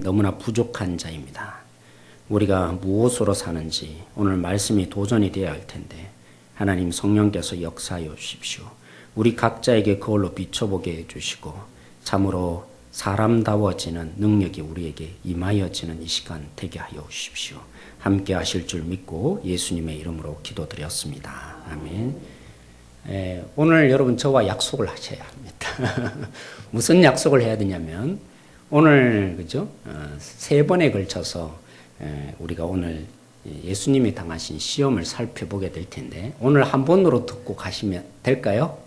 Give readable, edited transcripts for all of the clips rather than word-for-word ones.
너무나 부족한 자입니다. 우리가 무엇으로 사는지 오늘 말씀이 도전이 되어야 할 텐데 하나님 성령께서 역사하여 주십시오. 우리 각자에게 그걸로 비춰보게 해주시고 참으로 사람다워지는 능력이 우리에게 임하여지는 이 시간 되게 하여 주십시오. 함께 하실 줄 믿고 예수님의 이름으로 기도드렸습니다. 아멘. 오늘 여러분 저와 약속을 하셔야 합니다. 무슨 약속을 해야 되냐면 오늘 그죠? 3번에 걸쳐서 우리가 오늘 예수님이 당하신 시험을 살펴보게 될 텐데 오늘 한 번으로 듣고 가시면 될까요?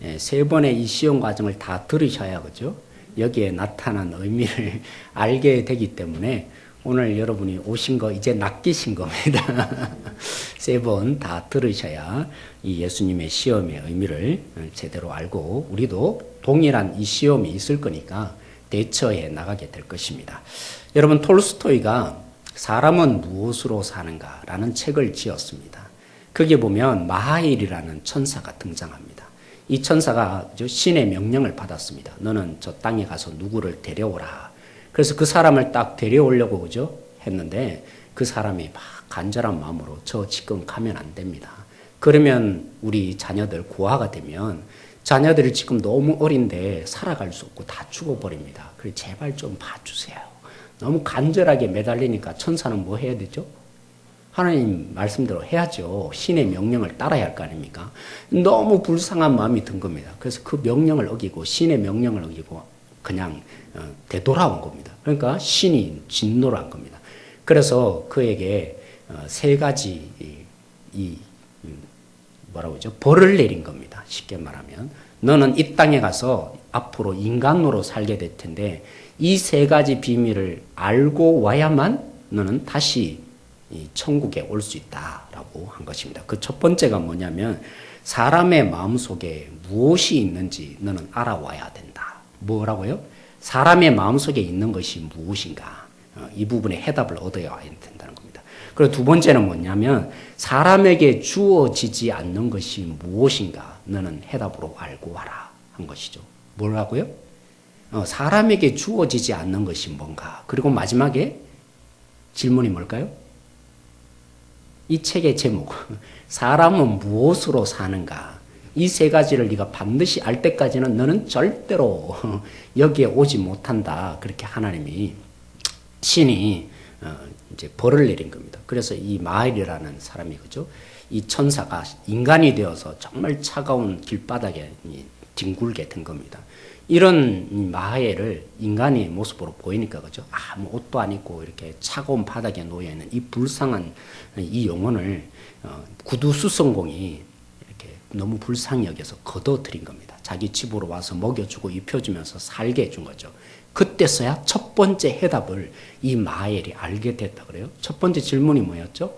3번의 이 시험 과정을 다 들으셔야 그죠? 여기에 나타난 의미를 알게 되기 때문에 오늘 여러분이 오신 거 이제 낚이신 겁니다. 3번 다 들으셔야 이 예수님의 시험의 의미를 제대로 알고 우리도 동일한 이 시험이 있을 거니까 대처해 나가게 될 것입니다. 여러분 톨스토이가 사람은 무엇으로 사는가라는 책을 지었습니다. 거기에 보면 마하일이라는 천사가 등장합니다. 이 천사가 신의 명령을 받았습니다. 너는 저 땅에 가서 누구를 데려오라. 그래서 그 사람을 딱 데려오려고 그죠? 했는데 그 사람이 막 간절한 마음으로 저 지금 가면 안 됩니다. 그러면 우리 자녀들 고아가 되면 자녀들이 지금 너무 어린데 살아갈 수 없고 다 죽어버립니다. 그래 제발 좀 봐주세요. 너무 간절하게 매달리니까 천사는 뭐 해야 되죠? 하나님 말씀대로 해야죠. 신의 명령을 따라야 할 거 아닙니까? 너무 불쌍한 마음이 든 겁니다. 그래서 그 명령을 어기고 신의 명령을 어기고 그냥 되돌아온 겁니다. 그러니까 신이 진노를 한 겁니다. 그래서 그에게 3가지 뭐라고 하죠? 벌을 내린 겁니다. 쉽게 말하면 너는 이 땅에 가서 앞으로 인간으로 살게 될 텐데 이 3가지 비밀을 알고 와야만 너는 다시 이 천국에 올 수 있다라고 한 것입니다. 그 첫 번째가 뭐냐면 사람의 마음속에 무엇이 있는지 너는 알아와야 된다. 뭐라고요? 사람의 마음속에 있는 것이 무엇인가? 이 부분에 해답을 얻어야 된다는 겁니다. 그리고 두 번째는 뭐냐면 사람에게 주어지지 않는 것이 무엇인가? 너는 해답으로 알고 와라 한 것이죠. 뭐라고요? 사람에게 주어지지 않는 것이 뭔가? 그리고 마지막에 질문이 뭘까요? 이 책의 제목, 사람은 무엇으로 사는가? 이 3가지를 네가 반드시 알 때까지는 너는 절대로 여기에 오지 못한다. 그렇게 하나님이 신이 이제 벌을 내린 겁니다. 그래서 이 마일이라는 사람이 그죠? 이 천사가 인간이 되어서 정말 차가운 길바닥에 뒹굴게 된 겁니다. 이런 마하엘을 인간의 모습으로 보이니까 그죠? 아무 옷도 안 입고 이렇게 차가운 바닥에 놓여 있는 이 불쌍한 이 영혼을 구두 수성공이 이렇게 너무 불쌍히 여겨서 거둬들인 겁니다. 자기 집으로 와서 먹여주고 입혀주면서 살게 해준 거죠. 그때서야 첫 번째 해답을 이 마하엘이 알게 됐다 그래요. 첫 번째 질문이 뭐였죠?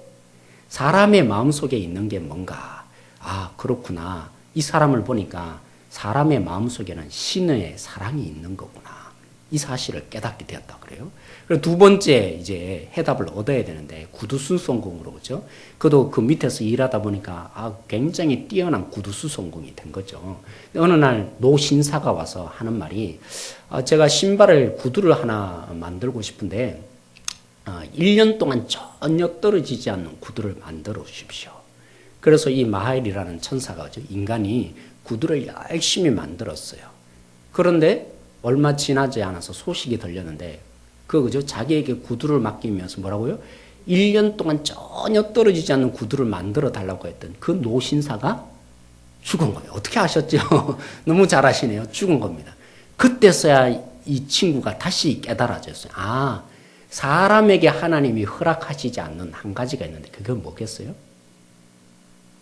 사람의 마음속에 있는 게 뭔가? 아, 그렇구나. 이 사람을 보니까 사람의 마음속에는 신의 사랑이 있는 거구나. 이 사실을 깨닫게 되었다 그래요. 그리고 두 번째 이제 해답을 얻어야 되는데 구두수성공으로 그죠? 그도 그 밑에서 일하다 보니까 굉장히 뛰어난 구두수성공이 된 거죠. 어느 날 노신사가 와서 하는 말이 제가 신발을 구두를 하나 만들고 싶은데 1년 동안 전혀 떨어지지 않는 구두를 만들어 주십시오. 그래서 이 마하일이라는 천사가 그죠? 인간이 구두를 열심히 만들었어요. 그런데 얼마 지나지 않아서 소식이 들렸는데 그죠? 자기에게 구두를 맡기면서 뭐라고요? 1년 동안 전혀 떨어지지 않는 구두를 만들어 달라고 했던 그 노신사가 죽은 거예요. 어떻게 아셨죠? 너무 잘 아시네요. 죽은 겁니다. 그때서야 이 친구가 다시 깨달아졌어요. 아, 사람에게 하나님이 허락하시지 않는 한 가지가 있는데 그게 뭐겠어요?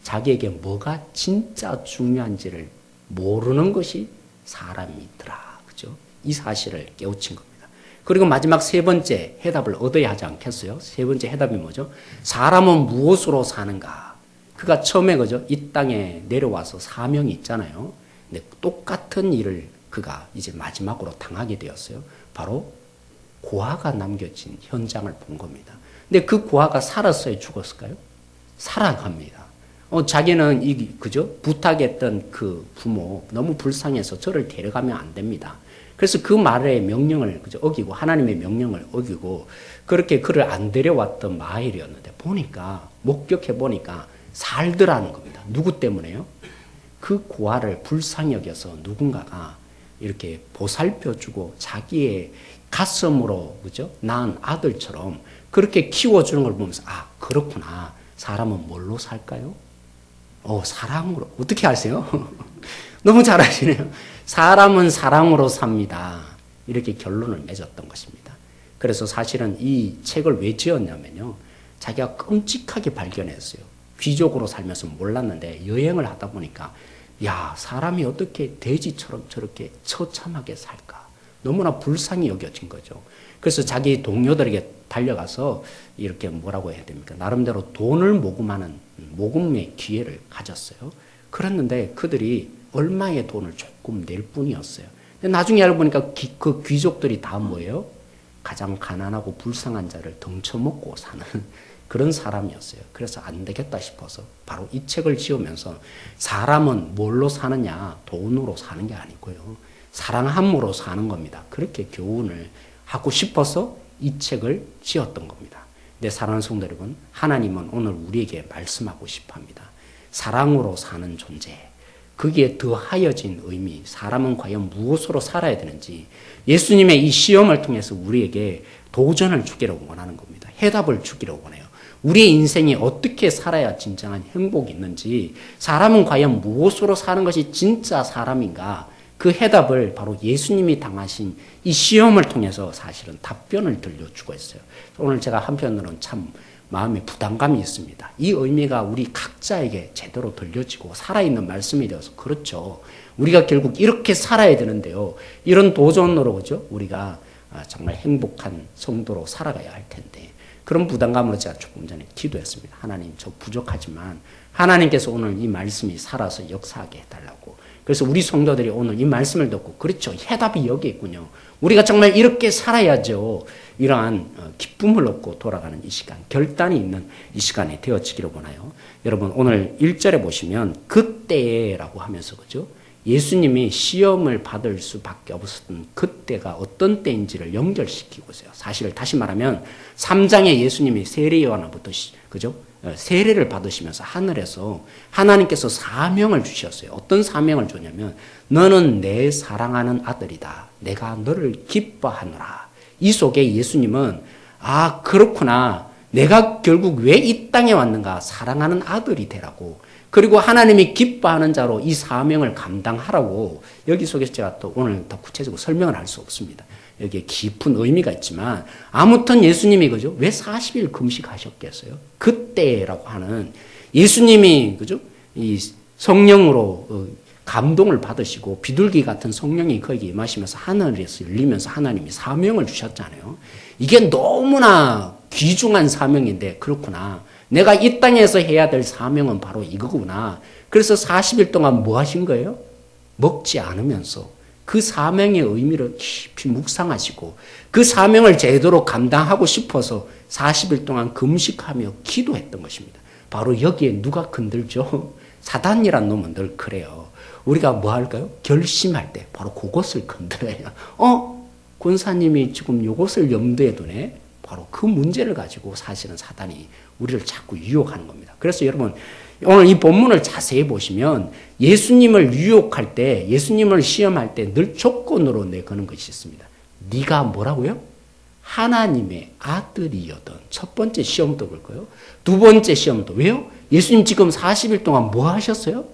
자기에게 뭐가 진짜 중요한지를 모르는 것이 사람이더라. 그죠? 이 사실을 깨우친 겁니다. 그리고 마지막 3번째 해답을 얻어야 하지 않겠어요? 3번째 해답이 뭐죠? 사람은 무엇으로 사는가? 그가 처음에 그죠? 이 땅에 내려와서 사명이 있잖아요. 근데 똑같은 일을 그가 이제 마지막으로 당하게 되었어요. 바로 고아가 남겨진 현장을 본 겁니다. 근데 그 고아가 살았어요? 죽었을까요? 살아갑니다. 자기는 그죠? 부탁했던 그 부모 너무 불쌍해서 저를 데려가면 안 됩니다. 그래서 그 말의 명령을 어기고 하나님의 명령을 어기고 그렇게 그를 안 데려왔던 마엘이었는데 목격해 보니까 살더라는 겁니다. 누구 때문에요? 그 고아를 불쌍히 여겨서 누군가가 이렇게 보살펴주고 자기의 가슴으로 낳은 아들처럼 그렇게 키워주는 걸 보면서 그렇구나. 사람은 뭘로 살까요? 사랑으로. 어떻게 아세요? 너무 잘 아시네요. 사람은 사랑으로 삽니다. 이렇게 결론을 맺었던 것입니다. 그래서 사실은 이 책을 왜 지었냐면요. 자기가 끔찍하게 발견했어요. 귀족으로 살면서 몰랐는데 여행을 하다 보니까 사람이 어떻게 돼지처럼 저렇게 처참하게 살까? 너무나 불쌍히 여겨진 거죠. 그래서 자기 동료들에게 달려가서 이렇게 뭐라고 해야 됩니까? 나름대로 돈을 모금하는 모금의 기회를 가졌어요. 그랬는데 그들이 얼마의 돈을 조금 낼 뿐이었어요. 근데 나중에 알고 보니까 그 귀족들이 다 뭐예요? 가장 가난하고 불쌍한 자를 덩쳐먹고 사는 그런 사람이었어요. 그래서 안 되겠다 싶어서 바로 이 책을 지으면서 사람은 뭘로 사느냐? 돈으로 사는 게 아니고요. 사랑함으로 사는 겁니다. 그렇게 교훈을 하고 싶어서 이 책을 지었던 겁니다. 네, 사랑하는 성도 여러분, 하나님은 오늘 우리에게 말씀하고 싶어 합니다. 사랑으로 사는 존재, 거기에 더하여진 의미, 사람은 과연 무엇으로 살아야 되는지 예수님의 이 시험을 통해서 우리에게 도전을 주기를 원하는 겁니다. 해답을 주기를 원해요. 우리의 인생이 어떻게 살아야 진정한 행복이 있는지, 사람은 과연 무엇으로 사는 것이 진짜 사람인가, 그 해답을 바로 예수님이 당하신 이 시험을 통해서 사실은 답변을 들려주고 있어요. 오늘 제가 한편으로는 참 마음에 부담감이 있습니다. 이 의미가 우리 각자에게 제대로 들려지고 살아있는 말씀이 되어서 그렇죠. 우리가 결국 이렇게 살아야 되는데요. 이런 도전으로 우리가 정말 행복한 성도로 살아가야 할 텐데 그런 부담감으로 제가 조금 전에 기도했습니다. 하나님, 저 부족하지만 하나님께서 오늘 이 말씀이 살아서 역사하게 해달라고. 그래서 우리 성도들이 오늘 이 말씀을 듣고 그렇죠. 해답이 여기 있군요. 우리가 정말 이렇게 살아야죠. 이러한 기쁨을 얻고 돌아가는 이 시간, 결단이 있는 이 시간이 되어지기를 원해요. 여러분 오늘 1절에 보시면 그때라고 하면서 예수님이 시험을 받을 수밖에 없었던 그때가 어떤 때인지를 연결시키고 있어요. 사실 다시 말하면 3장에 예수님이 세례 요한으로부터 세례를 받으시면서 하늘에서 하나님께서 사명을 주셨어요. 어떤 사명을 주냐면 너는 내 사랑하는 아들이다. 내가 너를 기뻐하노라. 이 속에 예수님은 그렇구나. 내가 결국 왜 이 땅에 왔는가. 사랑하는 아들이 되라고. 그리고 하나님이 기뻐하는 자로 이 사명을 감당하라고. 여기 속에서 제가 또 오늘 더 구체적으로 설명을 할 수 없습니다. 여기에 깊은 의미가 있지만 아무튼 예수님이 왜 40일 금식하셨겠어요? 그때라고 하는 예수님이 이 성령으로 감동을 받으시고 비둘기 같은 성령이 거기에 임하시면서 하늘에서 열리면서 하나님이 사명을 주셨잖아요. 이게 너무나 귀중한 사명인데 그렇구나. 내가 이 땅에서 해야 될 사명은 바로 이거구나. 그래서 40일 동안 뭐 하신 거예요? 먹지 않으면서 그 사명의 의미를 깊이 묵상하시고 그 사명을 제대로 감당하고 싶어서 40일 동안 금식하며 기도했던 것입니다. 바로 여기에 누가 건들죠? 사단이란 놈은 늘 그래요. 우리가 뭐 할까요? 결심할 때 바로 그것을 건드려요. 권사님이 지금 이것을 염두에 두네. 바로 그 문제를 가지고 사실은 사단이 우리를 자꾸 유혹하는 겁니다. 그래서 여러분 오늘 이 본문을 자세히 보시면 예수님을 유혹할 때, 예수님을 시험할 때 늘 조건으로 내거는 것이 있습니다. 네가 뭐라고요? 하나님의 아들이었던 첫 번째 시험도 그럴까요? 두 번째 시험도. 왜요? 예수님 지금 40일 동안 뭐 하셨어요?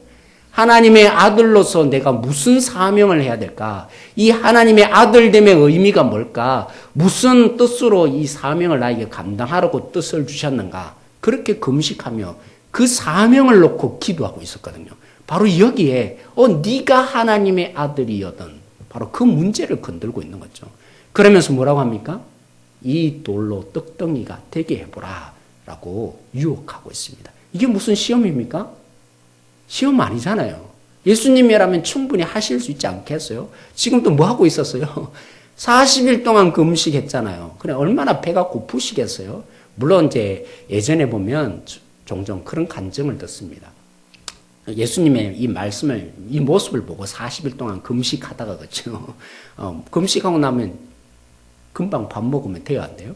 하나님의 아들로서 내가 무슨 사명을 해야 될까? 이 하나님의 아들됨의 의미가 뭘까? 무슨 뜻으로 이 사명을 나에게 감당하라고 뜻을 주셨는가? 그렇게 금식하며 그 사명을 놓고 기도하고 있었거든요. 바로 여기에 네가 하나님의 아들이었던 바로 그 문제를 건들고 있는 거죠. 그러면서 뭐라고 합니까? 이 돌로 떡덩이가 되게 해보라 라고 유혹하고 있습니다. 이게 무슨 시험입니까? 시험 아니잖아요. 예수님이라면 충분히 하실 수 있지 않겠어요? 지금 또 뭐 하고 있었어요? 40일 동안 금식했잖아요. 그래 얼마나 배가 고프시겠어요? 물론 이제 예전에 보면 종종 그런 간증을 듣습니다. 예수님의 이 말씀을, 이 모습을 보고 40일 동안 금식하다가, 그죠? 금식하고 나면 금방 밥 먹으면 돼요, 안 돼요?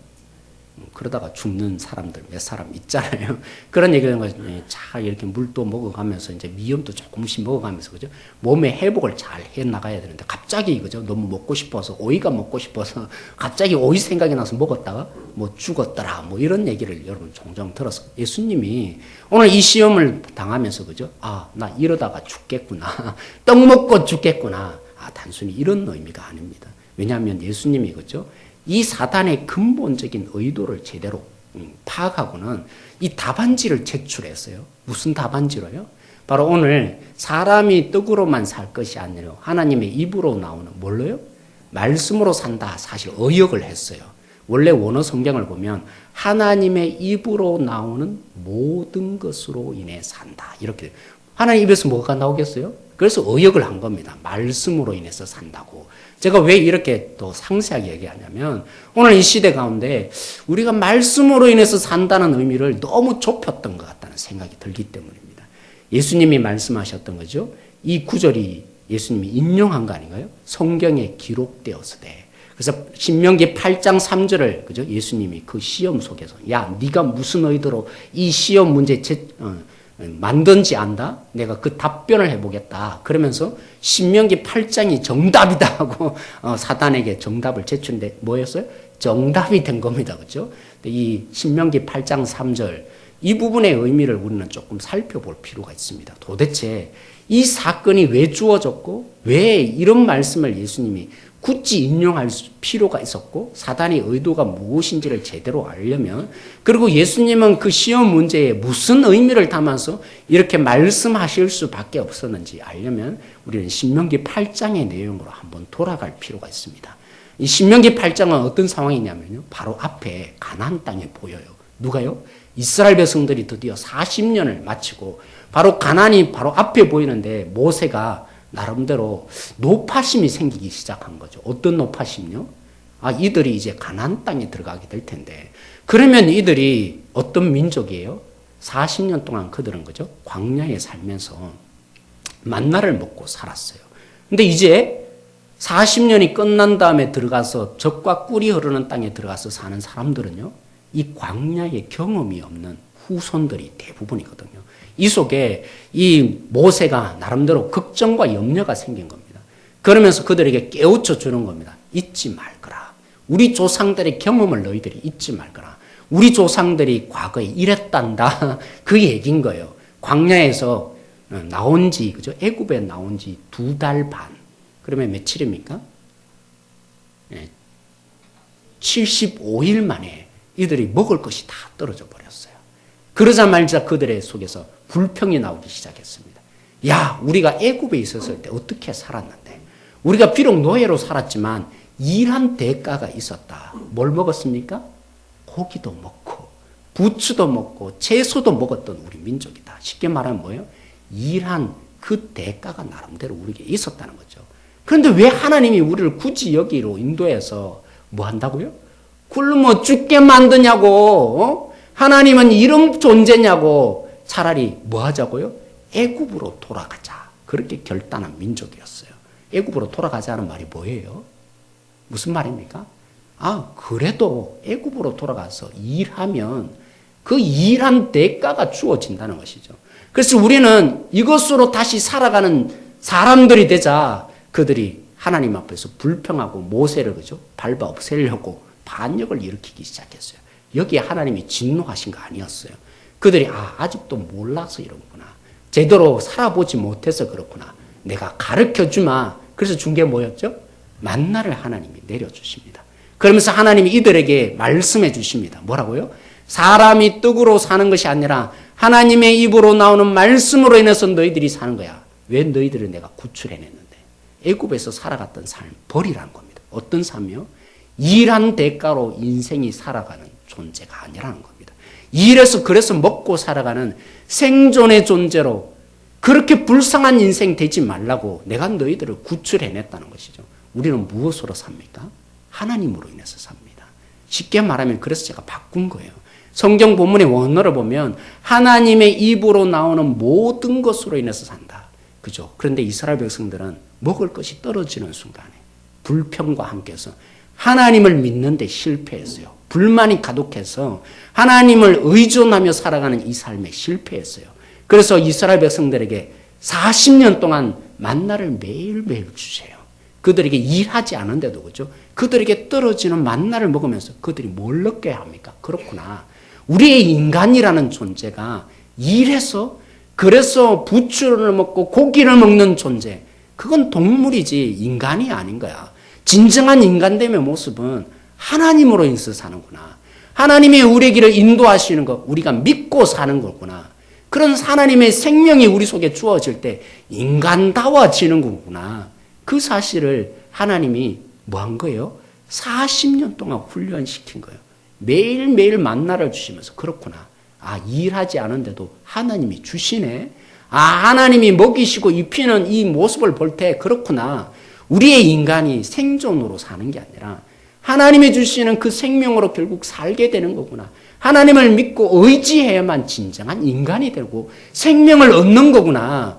그러다가 죽는 사람들 몇 사람 있잖아요. 그런 얘기를 하는 거죠. 잘 이렇게 물도 먹어가면서 이제 미염도 조금씩 먹어가면서, 그죠? 몸의 회복을 잘 해 나가야 되는데 갑자기, 그죠? 너무 먹고 싶어서, 오이가 먹고 싶어서 갑자기 오이 생각이 나서 먹었다가 뭐 죽었더라, 뭐 이런 얘기를 여러분 종종 들었어요. 예수님이 오늘 이 시험을 당하면서, 그죠? 아, 나 이러다가 죽겠구나. 떡 먹고 죽겠구나. 아, 단순히 이런 의미가 아닙니다. 왜냐하면 예수님이, 그죠? 이 사단의 근본적인 의도를 제대로 파악하고는 이 답안지를 제출했어요. 무슨 답안지로요? 바로 오늘 사람이 떡으로만 살 것이 아니라 하나님의 입으로 나오는 뭘로요? 말씀으로 산다. 사실 의역을 했어요. 원래 원어 성경을 보면 하나님의 입으로 나오는 모든 것으로 인해 산다. 이렇게 하나님 입에서 뭐가 나오겠어요? 그래서 의역을 한 겁니다. 말씀으로 인해서 산다고. 제가 왜 이렇게 또 상세하게 얘기하냐면 오늘 이 시대 가운데 우리가 말씀으로 인해서 산다는 의미를 너무 좁혔던 것 같다는 생각이 들기 때문입니다. 예수님이 말씀하셨던 거죠. 이 구절이 예수님이 인용한 거 아닌가요? 성경에 기록되었으되. 그래서 신명기 8장 3절을, 그죠? 예수님이 그 시험 속에서 야, 네가 무슨 의도로 이 시험 문제 만든지 안다? 내가 그 답변을 해보겠다. 그러면서 신명기 8장이 정답이다 하고 사단에게 정답을 제출했는데 뭐였어요? 정답이 된 겁니다. 그렇죠? 이 신명기 8장 3절 이 부분의 의미를 우리는 조금 살펴볼 필요가 있습니다. 도대체 이 사건이 왜 주어졌고 왜 이런 말씀을 예수님이 굳이 인용할 필요가 있었고 사단의 의도가 무엇인지를 제대로 알려면, 그리고 예수님은 그 시험 문제에 무슨 의미를 담아서 이렇게 말씀하실 수밖에 없었는지 알려면 우리는 신명기 8장의 내용으로 한번 돌아갈 필요가 있습니다. 이 신명기 8장은 어떤 상황이냐면요, 바로 앞에 가나안 땅에 보여요. 누가요? 이스라엘 백성들이 드디어 40년을 마치고 바로 가나안이 바로 앞에 보이는데 모세가 나름대로 노파심이 생기기 시작한 거죠. 어떤 노파심요? 아, 이들이 이제 가나안 땅에 들어가게 될 텐데, 그러면 이들이 어떤 민족이에요? 40년 동안 그들은, 그죠? 광야에 살면서 만나를 먹고 살았어요. 근데 이제 40년이 끝난 다음에 들어가서 젖과 꿀이 흐르는 땅에 들어가서 사는 사람들은요, 이 광야의 경험이 없는 후손들이 대부분이거든요. 이 속에 이 모세가 나름대로 걱정과 염려가 생긴 겁니다. 그러면서 그들에게 깨우쳐 주는 겁니다. 잊지 말거라. 우리 조상들의 경험을 너희들이 잊지 말거라. 우리 조상들이 과거에 이랬단다. 그 얘기인 거예요. 광야에서 나온 지, 그죠? 애굽에 나온 지 2달 반. 그러면 며칠입니까? 75일 만에 이들이 먹을 것이 다 떨어져 버렸어요. 그러자마자 그들의 속에서 불평이 나오기 시작했습니다. 야, 우리가 애굽에 있었을 때 어떻게 살았는데, 우리가 비록 노예로 살았지만 일한 대가가 있었다. 뭘 먹었습니까? 고기도 먹고 부추도 먹고 채소도 먹었던 우리 민족이다. 쉽게 말하면 뭐예요? 일한 그 대가가 나름대로 우리에게 있었다는 거죠. 그런데 왜 하나님이 우리를 굳이 여기로 인도해서 뭐 한다고요? 굶어 죽게 만드냐고. 하나님은 이런 존재냐고. 차라리 뭐 하자고요? 애굽으로 돌아가자. 그렇게 결단한 민족이었어요. 애굽으로 돌아가자는 말이 뭐예요? 무슨 말입니까? 아, 그래도 애굽으로 돌아가서 일하면 그 일한 대가가 주어진다는 것이죠. 그래서 우리는 이것으로 다시 살아가는 사람들이 되자 그들이 하나님 앞에서 불평하고 모세를, 그죠? 밟아 없애려고 반역을 일으키기 시작했어요. 여기에 하나님이 진노하신 거 아니었어요. 그들이 아직도 몰라서 이런구나. 제대로 살아보지 못해서 그렇구나. 내가 가르쳐주마. 그래서 준 게 뭐였죠? 만나를 하나님이 내려주십니다. 그러면서 하나님이 이들에게 말씀해 주십니다. 뭐라고요? 사람이 떡으로 사는 것이 아니라 하나님의 입으로 나오는 말씀으로 인해서 너희들이 사는 거야. 왜 너희들을 내가 구출해냈는데? 애굽에서 살아갔던 삶 버리라는 겁니다. 어떤 삶이요? 일한 대가로 인생이 살아가는 존재가 아니라는 겁니다. 일해서 그래서 먹고 살아가는 생존의 존재로 그렇게 불쌍한 인생 되지 말라고 내가 너희들을 구출해냈다는 것이죠. 우리는 무엇으로 삽니까? 하나님으로 인해서 삽니다. 쉽게 말하면 그래서 제가 바꾼 거예요. 성경 본문의 원어를 보면 하나님의 입으로 나오는 모든 것으로 인해서 산다. 그죠? 그런데 이스라엘 백성들은 먹을 것이 떨어지는 순간에 불평과 함께해서 하나님을 믿는데 실패했어요. 불만이 가득해서 하나님을 의존하며 살아가는 이 삶에 실패했어요. 그래서 이스라엘 백성들에게 40년 동안 만나를 매일매일 주세요. 그들에게 일하지 않은데도 그죠? 그들에게 떨어지는 만나를 먹으면서 그들이 뭘 느껴야 합니까? 그렇구나. 우리의 인간이라는 존재가 일해서 그래서 부추를 먹고 고기를 먹는 존재. 그건 동물이지 인간이 아닌 거야. 진정한 인간됨의 모습은 하나님으로 인해서 사는구나. 하나님이 우리에게 인도하시는 것, 우리가 믿고 사는 거구나. 그런 하나님의 생명이 우리 속에 주어질 때 인간다워지는 거구나. 그 사실을 하나님이 뭐 한 거예요? 40년 동안 훈련시킨 거예요. 매일매일 만나를 주시면서 그렇구나. 아, 일하지 않은데도 하나님이 주시네. 아, 하나님이 먹이시고 입히는 이 모습을 볼 때 그렇구나. 우리의 인간이 생존으로 사는 게 아니라 하나님이 주시는 그 생명으로 결국 살게 되는 거구나. 하나님을 믿고 의지해야만 진정한 인간이 되고 생명을 얻는 거구나.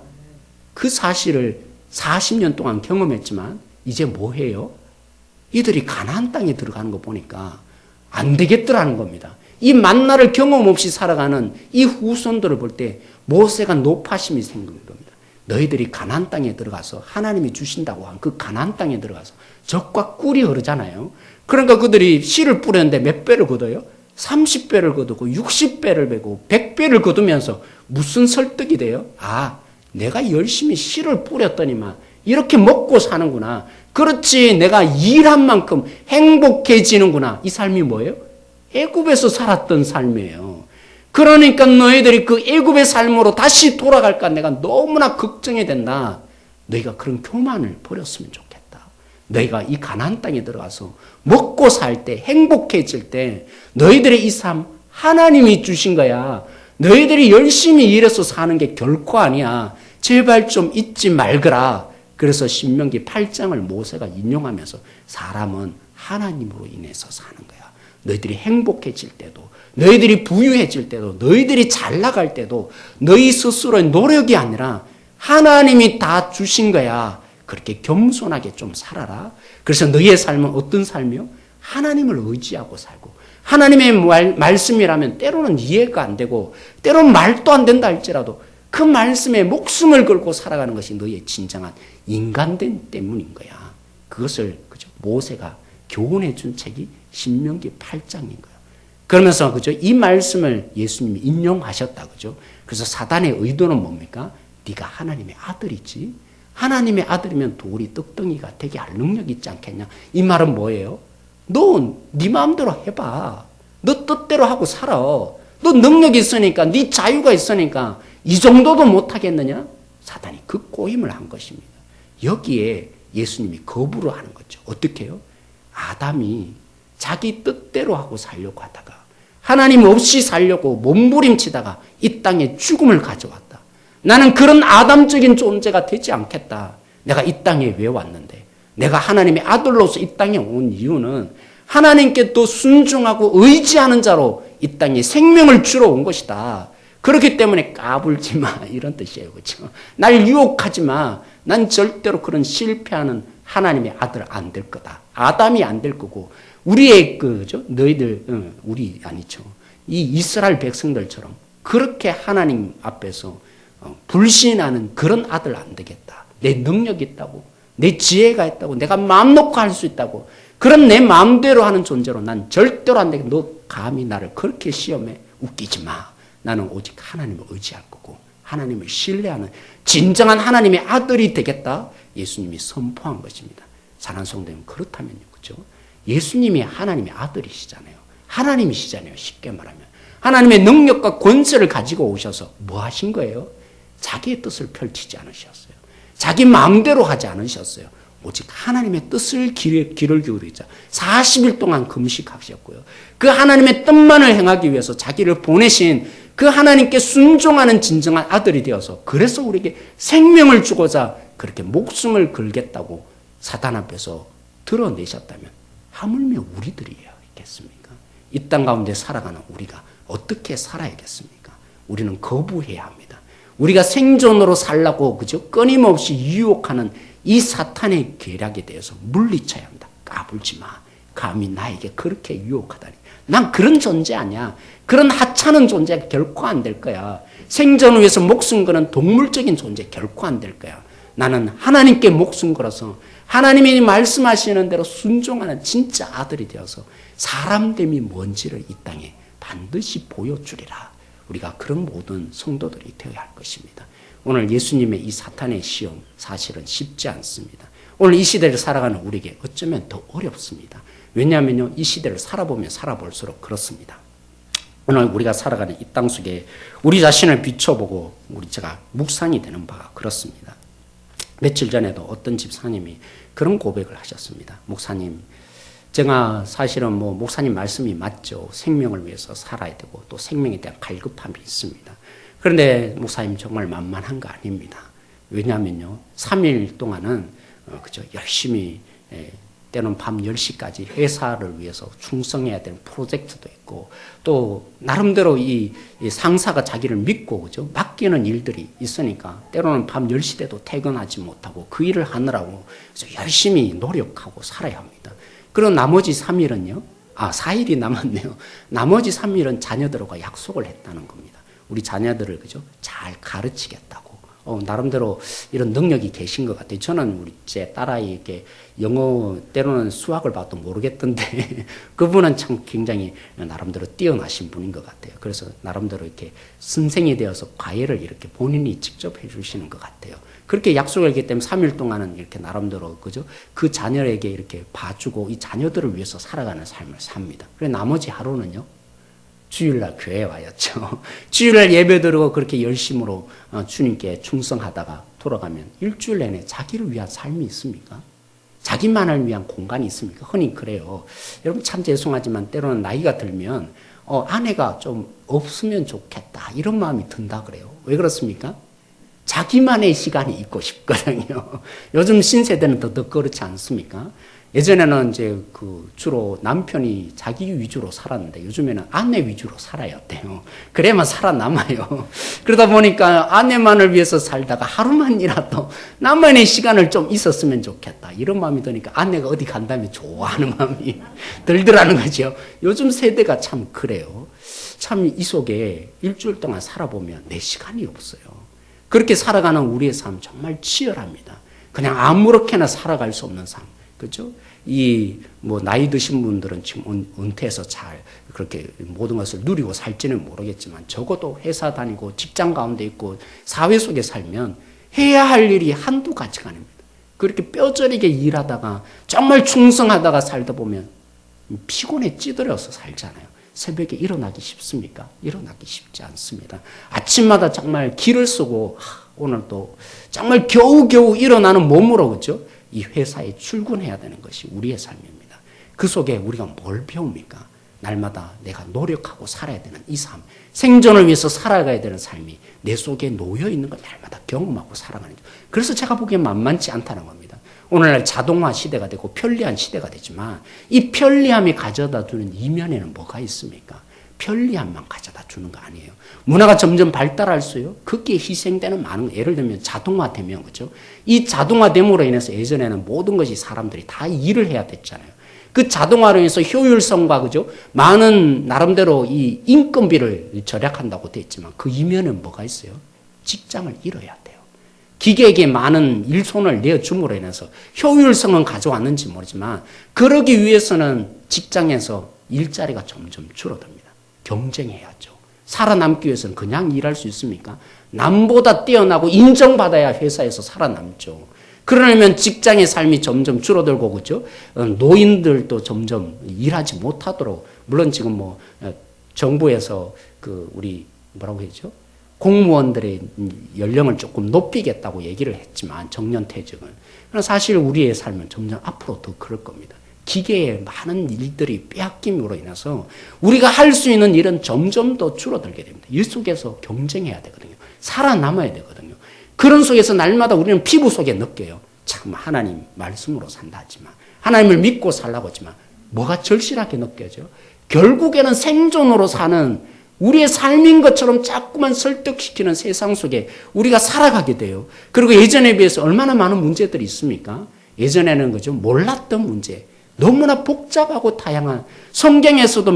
그 사실을 40년 동안 경험했지만 이제 뭐 해요? 이들이 가나안 땅에 들어가는 거 보니까 안 되겠더라는 겁니다. 이 만나를 경험 없이 살아가는 이 후손들을 볼 때 모세가 노파심이 생긴 겁니다. 너희들이 가나안 땅에 들어가서 하나님이 주신다고 한 그 가나안 땅에 들어가서 젖과 꿀이 흐르잖아요. 그러니까 그들이 씨를 뿌렸는데 몇 배를 거둬요? 30배를 거두고 60배를 베고 100배를 거두면서 무슨 설득이 돼요? 아, 내가 열심히 씨를 뿌렸더니만 이렇게 먹고 사는구나. 그렇지, 내가 일한 만큼 행복해지는구나. 이 삶이 뭐예요? 애굽에서 살았던 삶이에요. 그러니까 너희들이 그 애굽의 삶으로 다시 돌아갈까 내가 너무나 걱정이 된다. 너희가 그런 교만을 버렸으면 좋겠다. 너희가 이 가나안 땅에 들어가서 먹고 살 때 행복해질 때 너희들의 이 삶 하나님이 주신 거야. 너희들이 열심히 일해서 사는 게 결코 아니야. 제발 좀 잊지 말거라. 그래서 신명기 8장을 모세가 인용하면서 사람은 하나님으로 인해서 사는 거야. 너희들이 행복해질 때도, 너희들이 부유해질 때도, 너희들이 잘 나갈 때도 너희 스스로의 노력이 아니라 하나님이 다 주신 거야. 그렇게 겸손하게 좀 살아라. 그래서 너희의 삶은 어떤 삶이요? 하나님을 의지하고 살고 하나님의 말씀이라면 때로는 이해가 안 되고 때로는 말도 안 된다 할지라도 그 말씀에 목숨을 걸고 살아가는 것이 너희의 진정한 인간됨 때문인 거야. 그것을 그죠? 모세가 교훈해 준 책이 신명기 8장인 거예요. 그러면서 그죠? 이 말씀을 예수님이 인용하셨다. 그죠? 그래서 사단의 의도는 뭡니까? 네가 하나님의 아들이지. 하나님의 아들이면 돌이 떡덩이가 되게 할 능력 있지 않겠냐? 이 말은 뭐예요? 너 네 마음대로 해봐. 너 뜻대로 하고 살아. 너 능력이 있으니까, 네 자유가 있으니까 이 정도도 못하겠느냐? 사단이 그 꼬임을 한 것입니다. 여기에 예수님이 거부를 하는 거죠. 어떻게 해요? 아담이 자기 뜻대로 하고 살려고 하다가 하나님 없이 살려고 몸부림치다가 이 땅에 죽음을 가져왔다. 나는 그런 아담적인 존재가 되지 않겠다. 내가 이 땅에 왜 왔는데? 내가 하나님의 아들로서 이 땅에 온 이유는 하나님께 또 순종하고 의지하는 자로 이 땅에 생명을 주러 온 것이다. 그렇기 때문에 까불지 마. 이런 뜻이에요. 그렇죠? 날 유혹하지 마. 난 절대로 그런 실패하는 하나님의 아들 안 될 거다. 아담이 안 될 거고 우리의 그죠? 너희들 우리 아니죠. 이 이스라엘 백성들처럼 그렇게 하나님 앞에서 불신하는 그런 아들 안 되겠다. 내 능력이 있다고. 내 지혜가 있다고. 내가 마음 놓고 할 수 있다고. 그런 내 마음대로 하는 존재로 난 절대로 안 되겠다. 너 감히 나를 그렇게 시험해. 웃기지 마. 나는 오직 하나님을 의지할 거고 하나님을 신뢰하는 진정한 하나님의 아들이 되겠다. 예수님이 선포한 것입니다. 사랑하는 성도님 그렇다면요. 그렇죠? 예수님이 하나님의 아들이시잖아요. 하나님이시잖아요. 쉽게 말하면. 하나님의 능력과 권세를 가지고 오셔서 뭐 하신 거예요? 자기의 뜻을 펼치지 않으셨어요. 자기 마음대로 하지 않으셨어요. 오직 하나님의 뜻을 귀를 기울이자 40일 동안 금식하셨고요. 그 하나님의 뜻만을 행하기 위해서 자기를 보내신 그 하나님께 순종하는 진정한 아들이 되어서 그래서 우리에게 생명을 주고자 그렇게 목숨을 걸겠다고 사단 앞에서 드러내셨다면 하물며 우리들이야 있겠습니까? 이 땅 가운데 살아가는 우리가 어떻게 살아야겠습니까? 우리는 거부해야 합니다. 우리가 생존으로 살라고 그죠? 끊임없이 유혹하는 이 사탄의 계략에 대해서 물리쳐야 합니다. 까불지 마. 감히 나에게 그렇게 유혹하다니. 난 그런 존재 아니야. 그런 하찮은 존재가 결코 안 될 거야. 생존을 위해서 목숨 거는 동물적인 존재 결코 안 될 거야. 나는 하나님께 목숨 걸어서 하나님이 말씀하시는 대로 순종하는 진짜 아들이 되어서 사람됨이 뭔지를 이 땅에 반드시 보여주리라. 우리가 그런 모든 성도들이 되어야 할 것입니다. 오늘 예수님의 이 사탄의 시험 사실은 쉽지 않습니다. 오늘 이 시대를 살아가는 우리에게 어쩌면 더 어렵습니다. 왜냐하면요, 이 시대를 살아보면 살아볼수록 그렇습니다. 오늘 우리가 살아가는 이 땅 속에 우리 자신을 비춰보고 제가 묵상이 되는 바가 그렇습니다. 며칠 전에도 어떤 집사님이 그런 고백을 하셨습니다. 목사님, 제가 사실은 목사님 말씀이 맞죠. 생명을 위해서 살아야 되고 또 생명에 대한 갈급함이 있습니다. 그런데 목사님 정말 만만한 거 아닙니다. 왜냐하면요, 3일 동안은 그죠, 열심히 때로는 밤 10시까지 회사를 위해서 충성해야 되는 프로젝트도 있고 또 나름대로 이 상사가 자기를 믿고 그죠, 맡기는 일들이 있으니까 때로는 밤 10시 때도 퇴근하지 못하고 그 일을 하느라고 열심히 노력하고 살아야 합니다. 그리고 나머지 3일은요, 4일이 남았네요. 나머지 3일은 자녀들과 약속을 했다는 겁니다. 우리 자녀들을 그죠, 잘 가르치겠다고. 나름대로 이런 능력이 계신 것 같아요. 저는 우리 제 딸아이에게 영어 때로는 수학을 봐도 모르겠던데 그분은 참 굉장히 나름대로 뛰어나신 분인 것 같아요. 그래서 나름대로 이렇게 선생이 되어서 과외를 이렇게 본인이 직접 해주시는 것 같아요. 그렇게 약속을 했기 때문에 3일 동안은 이렇게 나름대로 그죠, 그 자녀에게 이렇게 봐주고 이 자녀들을 위해서 살아가는 삶을 삽니다. 그래서 나머지 하루는요, 주일날 교회에 와였죠. 주일날 예배 드리고 그렇게 열심으로 주님께 충성하다가 돌아가면 일주일 내내 자기를 위한 삶이 있습니까? 자기만을 위한 공간이 있습니까? 흔히 그래요. 여러분 참 죄송하지만 때로는 나이가 들면 아내가 좀 없으면 좋겠다 이런 마음이 든다 그래요. 왜 그렇습니까? 자기만의 시간이 있고 싶거든요. 요즘 신세대는 더 그렇지 않습니까? 예전에는 이제 주로 남편이 자기 위주로 살았는데 요즘에는 아내 위주로 살아야 돼요. 그래야만 살아남아요. 그러다 보니까 아내만을 위해서 살다가 하루만이라도 나만의 시간을 좀 있었으면 좋겠다 이런 마음이 드니까 아내가 어디 간다면 좋아하는 마음이 들더라는 거죠. 요즘 세대가 참 그래요. 참 이 속에 일주일 동안 살아보면 내 시간이 없어요. 그렇게 살아가는 우리의 삶 정말 치열합니다. 그냥 아무렇게나 살아갈 수 없는 삶. 그죠? 나이 드신 분들은 지금 은퇴해서 잘 그렇게 모든 것을 누리고 살지는 모르겠지만 적어도 회사 다니고 직장 가운데 있고 사회 속에 살면 해야 할 일이 한두 가지가 아닙니다. 그렇게 뼈저리게 일하다가 정말 충성하다가 살다 보면 피곤에 찌들어서 살잖아요. 새벽에 일어나기 쉽습니까? 일어나기 쉽지 않습니다. 아침마다 정말 기를 쓰고 오늘 또 정말 겨우겨우 일어나는 몸으로 그죠? 이 회사에 출근해야 되는 것이 우리의 삶입니다. 그 속에 우리가 뭘 배웁니까? 날마다 내가 노력하고 살아야 되는 이 삶, 생존을 위해서 살아가야 되는 삶이 내 속에 놓여 있는 걸 날마다 경험하고 살아가는 것. 그래서 제가 보기엔 만만치 않다는 겁니다. 오늘날 자동화 시대가 되고 편리한 시대가 되지만 이 편리함이 가져다 주는 이면에는 뭐가 있습니까? 편리함만 가져다 주는 거 아니에요. 문화가 점점 발달할수요, 거기에 희생되는 많은, 예를 들면 자동화되면, 그죠? 이 자동화됨으로 인해서 예전에는 모든 것이 사람들이 다 일을 해야 됐잖아요. 그 자동화로 인해서 효율성과, 그죠? 많은, 나름대로 이 인건비를 절약한다고 돼 있지만 그 이면은 뭐가 있어요? 직장을 잃어야 돼요. 기계에게 많은 일손을 내어줌으로 인해서 효율성은 가져왔는지 모르지만 그러기 위해서는 직장에서 일자리가 점점 줄어듭니다. 경쟁해야죠. 살아남기 위해서는 그냥 일할 수 있습니까? 남보다 뛰어나고 인정받아야 회사에서 살아남죠. 그러려면 직장의 삶이 점점 줄어들고 그죠? 노인들도 점점 일하지 못하도록, 물론 지금 정부에서 우리 뭐라고 했죠? 공무원들의 연령을 조금 높이겠다고 얘기를 했지만 정년퇴직을. 그러나 사실 우리의 삶은 점점 앞으로 더 그럴 겁니다. 기계의 많은 일들이 빼앗김으로 인해서 우리가 할 수 있는 일은 점점 더 줄어들게 됩니다. 일 속에서 경쟁해야 되거든요. 살아남아야 되거든요. 그런 속에서 날마다 우리는 피부 속에 느껴요. 참 하나님 말씀으로 산다 하지만, 하나님을 믿고 살라고 하지만 뭐가 절실하게 느껴져? 결국에는 생존으로 사는 우리의 삶인 것처럼 자꾸만 설득시키는 세상 속에 우리가 살아가게 돼요. 그리고 예전에 비해서 얼마나 많은 문제들이 있습니까? 예전에는 그죠? 몰랐던 문제, 너무나 복잡하고 다양한 성경에서도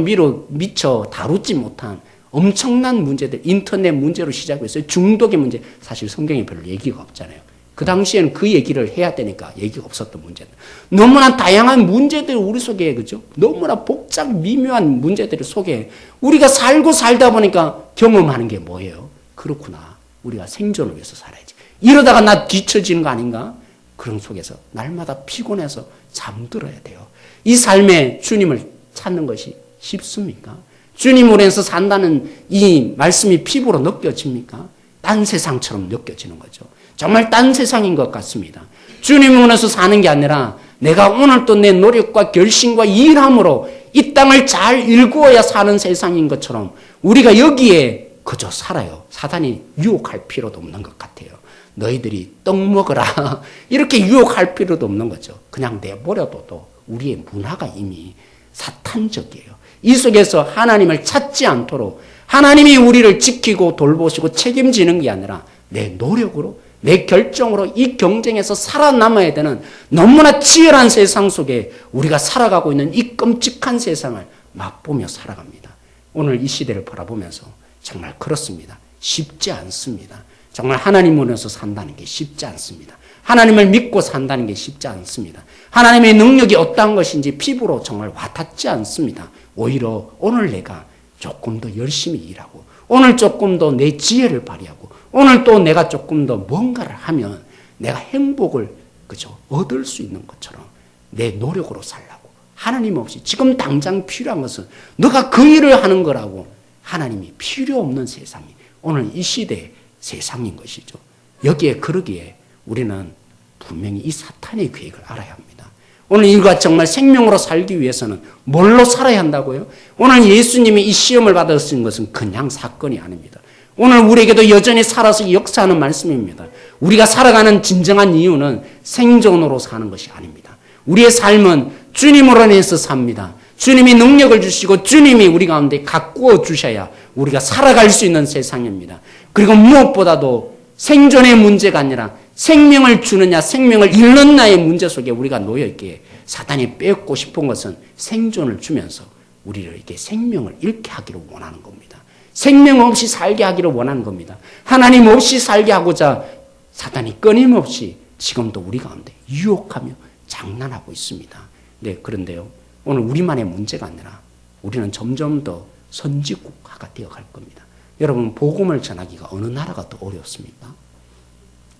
미처 다루지 못한 엄청난 문제들, 인터넷 문제로 시작했어요. 중독의 문제, 사실 성경에 별로 얘기가 없잖아요. 그 당시에는 그 얘기를 해야 되니까 얘기가 없었던 문제들. 너무나 다양한 문제들이 우리 속에, 그죠? 너무나 복잡, 미묘한 문제들 속에 우리가 살다 보니까 경험하는 게 뭐예요? 그렇구나. 우리가 생존을 위해서 살아야지. 이러다가 나 뒤처지는 거 아닌가? 그런 속에서 날마다 피곤해서 잠들어야 돼요. 이 삶에 주님을 찾는 것이 쉽습니까? 주님으로 해서 산다는 이 말씀이 피부로 느껴집니까? 딴 세상처럼 느껴지는 거죠. 정말 딴 세상인 것 같습니다. 주님으로 해서 사는 게 아니라 내가 오늘 또 내 노력과 결심과 일함으로 이 땅을 잘 일구어야 사는 세상인 것처럼 우리가 여기에 그저 살아요. 사단이 유혹할 필요도 없는 것 같아요. 너희들이 떡 먹어라. 이렇게 유혹할 필요도 없는 거죠. 그냥 내버려둬도 우리의 문화가 이미 사탄적이에요. 이 속에서 하나님을 찾지 않도록 하나님이 우리를 지키고 돌보시고 책임지는 게 아니라 내 노력으로 내 결정으로 이 경쟁에서 살아남아야 되는 너무나 치열한 세상 속에 우리가 살아가고 있는 이 끔찍한 세상을 맛보며 살아갑니다. 오늘 이 시대를 바라보면서 정말 그렇습니다. 쉽지 않습니다. 정말 하나님으로 해서 산다는 게 쉽지 않습니다. 하나님을 믿고 산다는 게 쉽지 않습니다. 하나님의 능력이 어떠한 것인지 피부로 정말 와닿지 않습니다. 오히려 오늘 내가 조금 더 열심히 일하고 오늘 조금 더 내 지혜를 발휘하고 오늘 또 내가 조금 더 뭔가를 하면 내가 행복을 그죠 얻을 수 있는 것처럼 내 노력으로 살라고 하나님 없이 지금 당장 필요한 것은 너가 그 일을 하는 거라고 하나님이 필요 없는 세상이 오늘 이 시대의 세상인 것이죠. 여기에 그러기에 우리는 분명히 이 사탄의 계획을 알아야 합니다. 오늘 이가 정말 생명으로 살기 위해서는 뭘로 살아야 한다고요? 오늘 예수님이 이 시험을 받으신 것은 그냥 사건이 아닙니다. 오늘 우리에게도 여전히 살아서 역사하는 말씀입니다. 우리가 살아가는 진정한 이유는 생존으로 사는 것이 아닙니다. 우리의 삶은 주님으로 인해서 삽니다. 주님이 능력을 주시고 주님이 우리 가운데 가꾸어 주셔야 우리가 살아갈 수 있는 세상입니다. 그리고 무엇보다도 생존의 문제가 아니라 생명을 주느냐 생명을 잃느냐의 문제 속에 우리가 놓여있기에 사탄이 빼앗고 싶은 것은 생존을 주면서 우리를 이렇게 생명을 잃게 하기를 원하는 겁니다. 생명 없이 살게 하기를 원하는 겁니다. 하나님 없이 살게 하고자 사탄이 끊임없이 지금도 우리 가운데 유혹하며 장난하고 있습니다. 네, 그런데요. 오늘 우리만의 문제가 아니라 우리는 점점 더 선지국화가 되어갈 겁니다. 여러분 복음을 전하기가 어느 나라가 더 어렵습니까?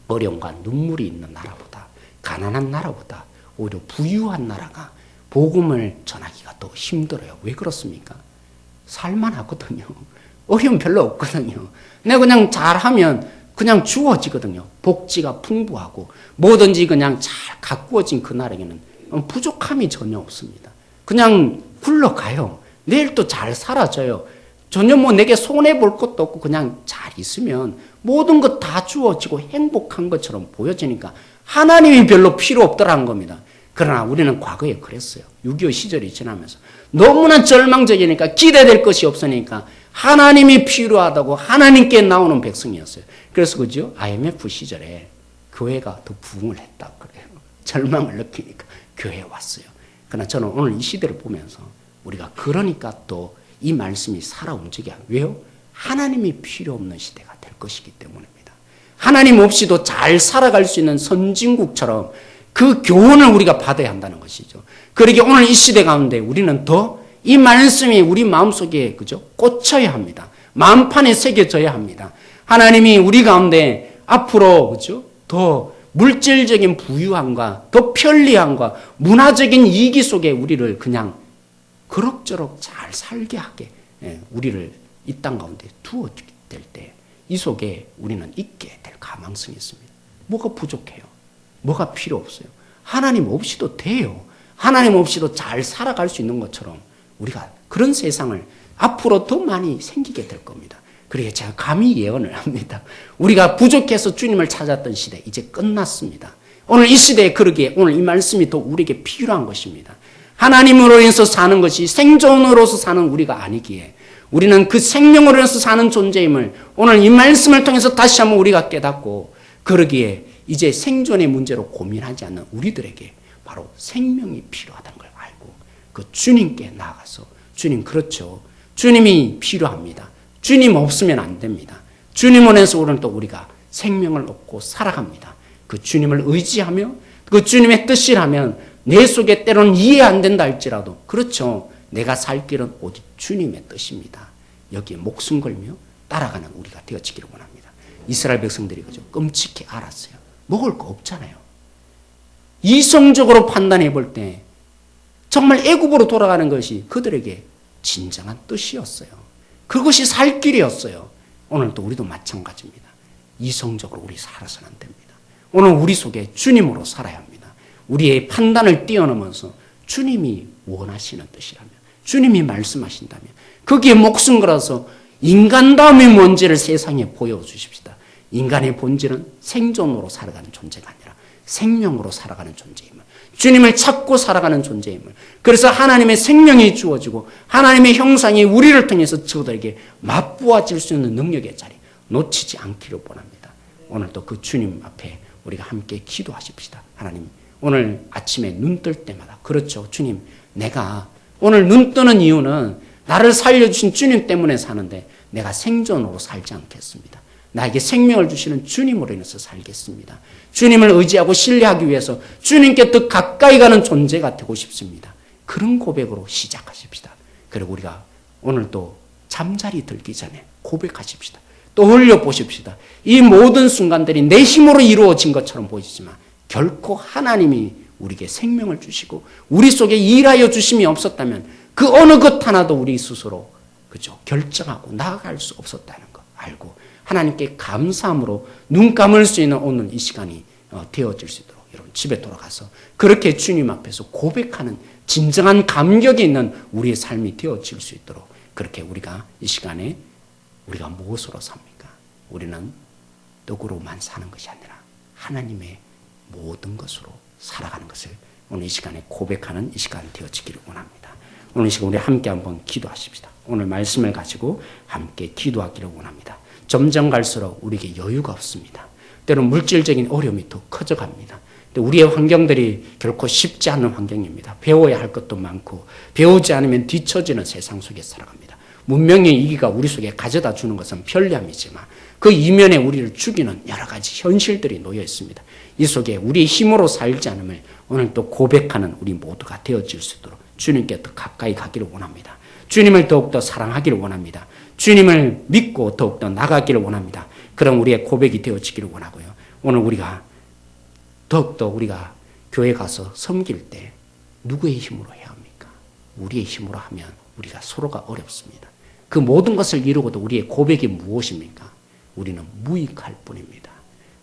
어려움과 눈물이 있는 나라보다 가난한 나라보다 오히려 부유한 나라가 복음을 전하기가 더 힘들어요. 왜 그렇습니까? 살만하거든요. 어려움 별로 없거든요. 내가 그냥 잘하면 그냥 주어지거든요. 복지가 풍부하고 뭐든지 그냥 잘 가꾸어진 그 나라에는 부족함이 전혀 없습니다. 그냥 굴러가요. 내일 또 잘 살아져요. 전혀 뭐 내게 손해볼 것도 없고 그냥 잘 있으면 모든 것 다 주어지고 행복한 것처럼 보여지니까 하나님이 별로 필요 없더라는 겁니다. 그러나 우리는 과거에 그랬어요. 6.25 시절이 지나면서 너무나 절망적이니까 기대될 것이 없으니까 하나님이 필요하다고 하나님께 나오는 백성이었어요. 그래서 그죠? IMF 시절에 교회가 더 부흥을 했다 그래요. 절망을 느끼니까 교회에 왔어요. 그러나 저는 오늘 이 시대를 보면서 우리가 그러니까 또 이 말씀이 살아 움직여요. 왜요? 하나님이 필요 없는 시대가 될 것이기 때문입니다. 하나님 없이도 잘 살아갈 수 있는 선진국처럼 그 교훈을 우리가 받아야 한다는 것이죠. 그러기에 오늘 이 시대 가운데 우리는 더 이 말씀이 우리 마음속에 그죠? 꽂혀야 합니다. 마음판에 새겨져야 합니다. 하나님이 우리 가운데 앞으로 그죠? 더 물질적인 부유함과 더 편리함과 문화적인 이기 속에 우리를 그냥 그럭저럭 잘 살게 하게 우리를 이 땅 가운데 두어질 때 이 속에 우리는 있게 될 가망성이 있습니다. 뭐가 부족해요? 뭐가 필요 없어요? 하나님 없이도 돼요. 하나님 없이도 잘 살아갈 수 있는 것처럼 우리가 그런 세상을 앞으로 더 많이 생기게 될 겁니다. 그래서 제가 감히 예언을 합니다. 우리가 부족해서 주님을 찾았던 시대 이제 끝났습니다. 오늘 이 시대에 그러기에 오늘 이 말씀이 더 우리에게 필요한 것입니다. 하나님으로 인해서 사는 것이 생존으로서 사는 우리가 아니기에 우리는 그 생명으로 인해서 사는 존재임을 오늘 이 말씀을 통해서 다시 한번 우리가 깨닫고, 그러기에 이제 생존의 문제로 고민하지 않는 우리들에게 바로 생명이 필요하다는 걸 알고 그 주님께 나아가서, 주님, 그렇죠, 주님이 필요합니다. 주님 없으면 안 됩니다. 주님 안에서 오늘 또 우리가 생명을 얻고 살아갑니다. 그 주님을 의지하며 그 주님의 뜻이라면 내 속에 때로는 이해 안 된다 할지라도, 그렇죠, 내가 살 길은 오직 주님의 뜻입니다. 여기에 목숨 걸며 따라가는 우리가 되어지기를 원합니다. 이스라엘 백성들이 그죠, 끔찍히 알았어요. 먹을 거 없잖아요. 이성적으로 판단해 볼 때 정말 애굽으로 돌아가는 것이 그들에게 진정한 뜻이었어요. 그것이 살 길이었어요. 오늘도 우리도 마찬가지입니다. 이성적으로 우리 살아서는 안 됩니다. 오늘 우리 속에 주님으로 살아야 합니다. 우리의 판단을 뛰어넘어서 주님이 원하시는 뜻이라면, 주님이 말씀하신다면 거기에 목숨 걸어서 인간다움이 뭔지를 세상에 보여주십시다. 인간의 본질은 생존으로 살아가는 존재가 아니라 생명으로 살아가는 존재임을, 주님을 찾고 살아가는 존재임을, 그래서 하나님의 생명이 주어지고 하나님의 형상이 우리를 통해서 저들에게 맛보아질 수 있는 능력의 자리 놓치지 않기를 원합니다. 오늘도 그 주님 앞에 우리가 함께 기도하십시다. 하나님, 오늘 아침에 눈 뜰 때마다, 그렇죠, 주님, 내가 오늘 눈 뜨는 이유는 나를 살려주신 주님 때문에 사는데 내가 생존으로 살지 않겠습니다. 나에게 생명을 주시는 주님으로 인해서 살겠습니다. 주님을 의지하고 신뢰하기 위해서 주님께 더 가까이 가는 존재가 되고 싶습니다. 그런 고백으로 시작하십시다. 그리고 우리가 오늘 또 잠자리 들기 전에 고백하십시다. 떠올려 보십시다. 이 모든 순간들이 내 힘으로 이루어진 것처럼 보이지만 결코 하나님이 우리에게 생명을 주시고 우리 속에 일하여 주심이 없었다면 그 어느 것 하나도 우리 스스로, 그죠, 결정하고 나아갈 수 없었다는 거 알고 하나님께 감사함으로 눈 감을 수 있는 오늘 이 시간이 되어질 수 있도록 여러분 집에 돌아가서 그렇게 주님 앞에서 고백하는 진정한 감격이 있는 우리의 삶이 되어질 수 있도록, 그렇게 우리가 이 시간에 우리가 무엇으로 삽니까? 우리는 떡으로만 사는 것이 아니라 하나님의 모든 것으로 살아가는 것을 오늘 이 시간에 고백하는 이 시간 되어지기를 원합니다. 오늘 이 시간 우리 함께 한번 기도하십시다. 오늘 말씀을 가지고 함께 기도하기를 원합니다. 점점 갈수록 우리에게 여유가 없습니다. 때로는 물질적인 어려움이 더 커져갑니다. 우리의 환경들이 결코 쉽지 않은 환경입니다. 배워야 할 것도 많고 배우지 않으면 뒤처지는 세상 속에 살아갑니다. 문명의 이기가 우리 속에 가져다 주는 것은 편리함이지만 그 이면에 우리를 죽이는 여러 가지 현실들이 놓여 있습니다. 이 속에 우리의 힘으로 살지 않음을 오늘 또 고백하는 우리 모두가 되어질 수 있도록 주님께 더 가까이 가기를 원합니다. 주님을 더욱더 사랑하기를 원합니다. 주님을 믿고 더욱더 나가기를 원합니다. 그런 우리의 고백이 되어지기를 원하고요. 오늘 우리가 더욱더 우리가 교회 가서 섬길 때 누구의 힘으로 해야 합니까? 우리의 힘으로 하면 우리가 서로가 어렵습니다. 그 모든 것을 이루고도 우리의 고백이 무엇입니까? 우리는 무익할 뿐입니다.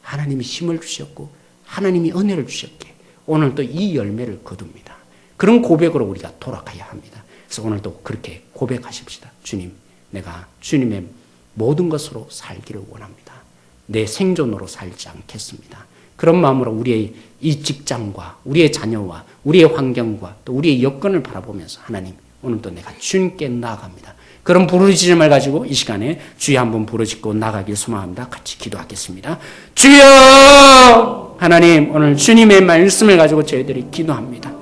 하나님이 힘을 주셨고 하나님이 은혜를 주셨기에 오늘도 이 열매를 거둡니다. 그런 고백으로 우리가 돌아가야 합니다. 그래서 오늘도 그렇게 고백하십시다. 주님, 내가 주님의 모든 것으로 살기를 원합니다. 내 생존으로 살지 않겠습니다. 그런 마음으로 우리의 이 직장과 우리의 자녀와 우리의 환경과 또 우리의 여건을 바라보면서 하나님, 오늘도 내가 주님께 나아갑니다. 그런 부르짖음을 가지고 이 시간에 주여 한번 부르짖고 나가길 소망합니다. 같이 기도하겠습니다. 주여! 하나님, 오늘 주님의 말씀을 가지고 저희들이 기도합니다.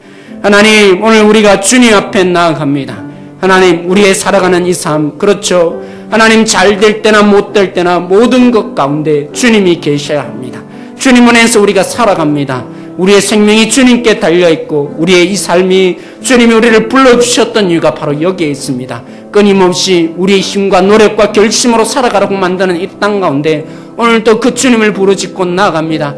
하나님, 오늘 우리가 주님 앞에 나아갑니다. 하나님, 우리의 살아가는 이 삶, 그렇죠, 하나님, 잘 될 때나 못 될 때나 모든 것 가운데 주님이 계셔야 합니다. 주님 안에서 우리가 살아갑니다. 우리의 생명이 주님께 달려있고 우리의 이 삶이 주님이 우리를 불러주셨던 이유가 바로 여기에 있습니다. 끊임없이 우리의 힘과 노력과 결심으로 살아가라고 만드는 이 땅 가운데 오늘도 그 주님을 부르짖고 나아갑니다.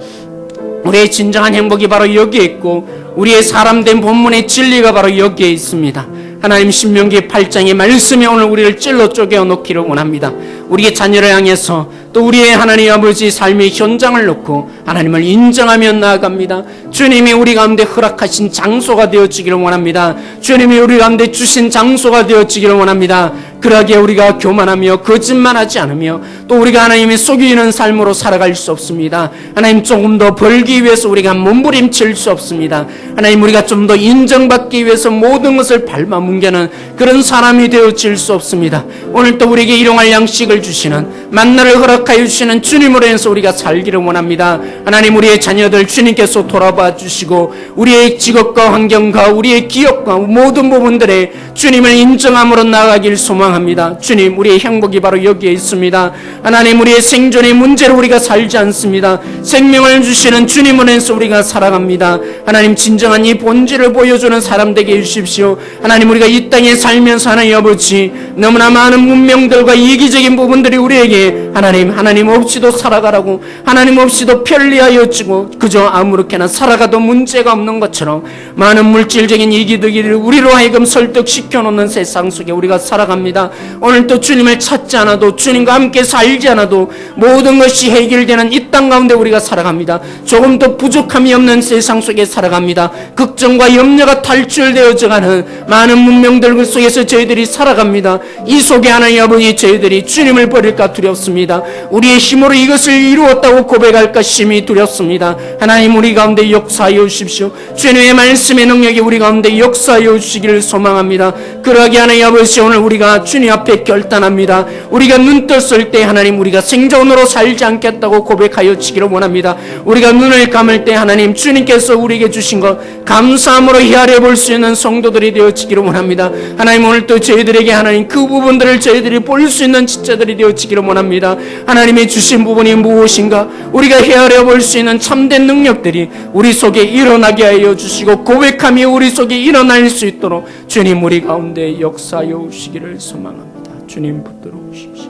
우리의 진정한 행복이 바로 여기에 있고 우리의 사람된 본문의 진리가 바로 여기에 있습니다. 하나님, 신명기 8장의 말씀이 오늘 우리를 찔러 쪼개어 놓기를 원합니다. 우리의 자녀를 향해서 또 우리의 하나님 아버지 삶의 현장을 놓고 하나님을 인정하며 나아갑니다. 주님이 우리 가운데 허락하신 장소가 되어지기를 원합니다. 주님이 우리 가운데 주신 장소가 되어지기를 원합니다. 그러기에 우리가 교만하며 거짓말하지 않으며 또 우리가 하나님이 속이는 삶으로 살아갈 수 없습니다. 하나님 조금 더 벌기 위해서 우리가 몸부림칠 수 없습니다. 하나님 우리가 좀 더 인정받기 위해서 모든 것을 밟아뭉개는 그런 사람이 되어질 수 없습니다. 오늘 또 우리에게 일용할 양식을 주시는 만나를 허락하여 주시는 주님으로 인해서 우리가 살기를 원합니다. 하나님 우리의 자녀들 주님께서 돌아봐 주시고 우리의 직업과 환경과 우리의 기업과 모든 부분들에 주님을 인정함으로 나아가길 소망합니다. 주님 우리의 행복이 바로 여기에 있습니다. 하나님 우리의 생존의 문제로 우리가 살지 않습니다. 생명을 주시는 주님으로 인해서 우리가 살아갑니다. 하나님 진정한 이 본질을 보여주는 사람 되게 해주십시오. 하나님 우리가 이 땅에 살면서 하나님 아버지 너무나 많은 문명들과 이기적인 부분들이 우리에게 하나님 없이도 살아가라고 하나님 없이도 편리하여 주고 그저 아무렇게나 살아가도 문제가 없는 것처럼 많은 물질적인 이기들을 우리로 하여금 설득시켜 놓는 세상 속에 우리가 살아갑니다. 오늘 또 주님을 찾지 않아도 주님과 함께 살지 않아도 모든 것이 해결되는 이 땅 가운데 우리가 살아갑니다. 조금 더 부족함이 없는 세상 속에 살아갑니다. 걱정과 염려가 탈출되어져가는 많은 문명들 속에서 저희들이 살아갑니다. 이 속에 하나님 아버지 저희들이 주님을 버릴까 두렵습니다. 우리의 힘으로 이것을 이루었다고 고백할까 심히 두렵습니다. 하나님 우리 가운데 역사하여 주십시오. 주님의 말씀의 능력이 우리 가운데 역사하여 주시기를 소망합니다. 그러하게 하나님 아버지 오늘 우리가 주님 앞에 결단합니다. 우리가 눈 떴을 때 하나님 우리가 생존으로 살지 않겠다고 고백하여 주기를 원합니다. 우리가 눈을 감을 때 하나님 주님께서 우리에게 주신 것 감사함으로 헤아려 볼 수 있는 성도들이 되어지기를 원합니다. 하나님 오늘 또 저희들에게 하나님 그 부분들을 저희들이 볼 수 있는 지체들이 되어지기를 원합니다. 하나님이 주신 부분이 무엇인가 우리가 헤아려 볼 수 있는 참된 능력들이 우리 속에 일어나게 하여 주시고 고백함이 우리 속에 일어날 수 있도록 주님 우리 가운데 역사하여 주시기를 소망합니다. 주님 붙들어 주십시오.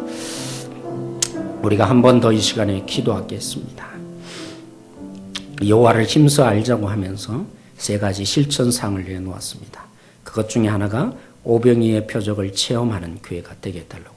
우리가 한 번 더 이 시간에 기도하겠습니다. 여호와를 힘써 알자고 하면서 세 가지 실천사항을 내놓았습니다. 그것 중에 하나가 오병이의 표적을 체험하는 교회가 되게 해달라고.